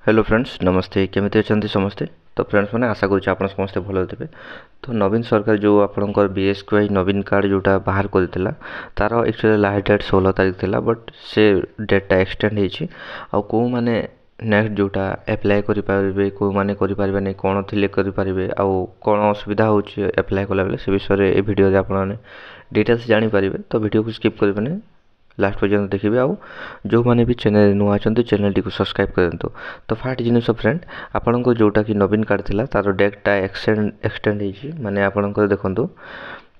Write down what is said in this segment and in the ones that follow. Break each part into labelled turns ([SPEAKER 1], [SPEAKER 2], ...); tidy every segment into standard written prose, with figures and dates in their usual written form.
[SPEAKER 1] Hello friends नमस्ते केमिति अछंती समस्ते। तो फ्रेंड्स मैंने आशा करुच्छे आपण समस्ते भल थे। तो नवीन सरकार जो आपंकर बीएसक्यूआई नवीन कार्ड जोटा बाहर करथिला तार एक्चुअली लास्ट डेट 16 तारीख थिला बट से डेटा एक्सटेंड होती आउ मैंने नेक्स्ट जोटा एप्लाय करि पारिबे को माने करि पारिबे नै कोन थिले करि पारिबे आउ कोन असुविधा होची एप्लाय कला बेले से विषय रे ए वीडियो रे आपण डिटेल्स जानि पारिबे। तो वीडियो को स्किप करिबे नै लास्ट पर्यंत देखिए आउ जो मैंने भी चैनल नुआ चैनल टी सब्सक्राइब करते। तो फास्ट जिनस फ्रेंड आपण को जोटा कि नवीन कार्ड थिला तार डेटा एक्सटेंड होती माने आपणकर देखंतु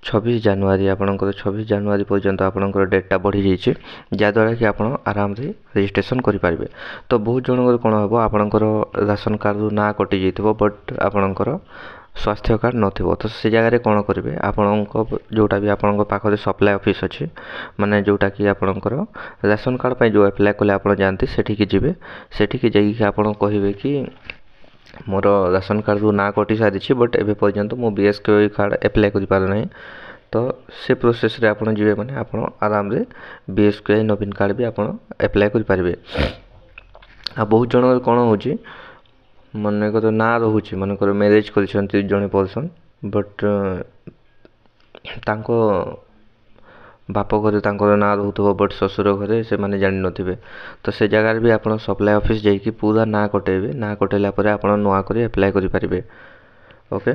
[SPEAKER 1] 26 जनवरी आपणकर 26 जनवरी पर्यंत आपणकर डेटा बढ़ी जाइए जहाँद्वारा कि आप आराम से रजिस्ट्रेशन करेंगे। तो बहुत जनकर कौन हम आपणकर राशन कार्ड ना कटि जाइए बट आपणकर स्वास्थ्य कार्ड नथिबो तो से जगह कौन करेंगे आपण जोटा भी आपण पाखे सप्लाय ऑफिस अच्छी माने जोटा कि आपणकर राशन कार्ड पर जो एप्लाय कले आप जानते सेठिकी जी सेठिकी जाइए आप कहे कि मोर राशन कार्ड रू ना कटि सारी बट एवं पर्यंत मो बीएसक्यूआई कार्ड एप्लाय कर पारे ना। तो से प्रोसेस रे आपण जीवे माने आपण आराम रे बीएसक्यूआई नवीन कार्ड भी आपण एप्लाय कर पारे। आ बहुत जन कौन होची मनकर ना रोचे मनकर मैरेज कर जड़े पर्सन बट तांको बाप घरे ना रोथो बट ससुर घरे से माने जानि नथिबे। तो से जगह भी आप सप्लाय ऑफिस जाइए पूरा ना कटेबे ना कटेला परे आप नुआ कर एप्लाय करि पारिबे। ओके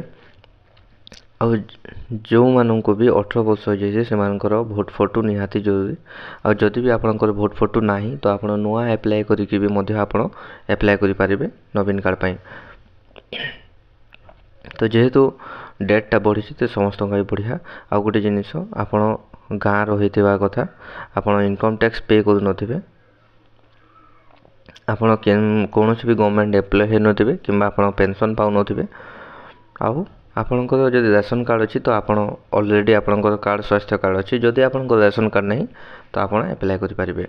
[SPEAKER 1] और जो मानक भी 18 वर्ष हो जाए से भोट फोटो निहाती जरूरी और जदि भी आपंकर भोट फोटो ना तो आप नुआ एप्लाय करिकि भी मध्य आप एप्लाय करि पारिबे नवीन कार्ड पाई। तो जेहेतु डेटा बढ़ी तो समस्त बढ़िया आउ गोटे जिनिस आपण गाँव रही कथा आपण इनकम टैक्स पे कर नथिबे आपण कौन भी गवर्नमेंट एम्प्लॉय नथिबे किंबा आपण पेंशन पाउ नथिबे आउ आपणकर जदि राशन कार्ड अच्छी तो आप ऑलरेडी आपणकर कार्ड स्वास्थ्य कार्ड अच्छी जदि आपणकर राशन कार्ड नहीं तो आप एप्लाय करेंगे।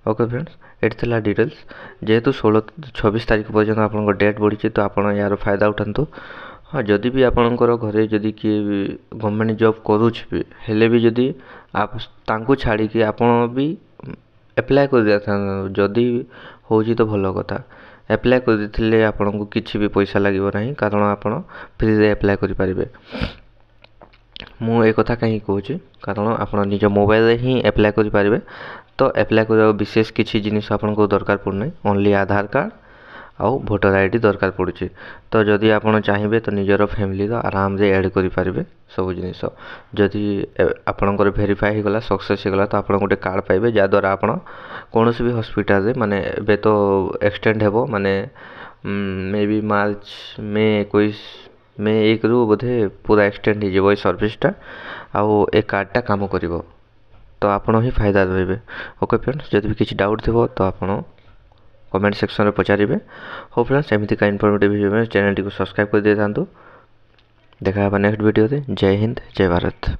[SPEAKER 1] ओके फ्रेंड्स ये थी डिटेल्स जेहेतु 26 तारीख पर्यटन आप डेट बढ़ी तो आप यार फायदा उठातु। हाँ जदि भी आपणकर घरे जदि किए गवर्नमेंट जॉब करुच्छे हेले भी जदि आप तांको छाड़ी कि आपण भी एप्लाय कर जदि हो तो भल कथा एप्लाय करते आपन को किसी भी पैसा लगे ना कारण आप फ्री रे एप्लाय करेंगे। मु एक कथा कहीं कहूँ कारण आप निज मोबाइल ही एप्लाय करेंगे। तो एप्लाय कर विशेष किसी जिनिस आपको दरकार पड़ना ओनली आधार कार्ड आउ भोटर आईडी दरकार पड़ुଛି। तो जदि आप चाहिए तो निजर फैमिली आराम से ऐड करेंगे सब जिनिस जदि आपणकर भेरीफाई होगला सक्सेस होगला तो आप गोटे कार्ड पाइबे जहाँद्वारा आप कौन भी हॉस्पिटल माने बे तो एक्सटेंड हेबो माने मे बी मार्च मे 1 रू बोधे पूरा एक्सटेंड हो सर्विसटा आउ ए कार्डटा काम करिवो तो आपण ही फायदा रहिबे। ओके फ्रेंड्स जदि भी किसी डाउट थो तो आपण कमेंट सेक्शन में पचारे। हो फ्रेंड्स एमती का इनफॉर्मेटिव वीडियो में चैनल टी सब्सक्राइब कर दे था। देखा नेक्स्ट वीडियो जय हिंद जय भारत।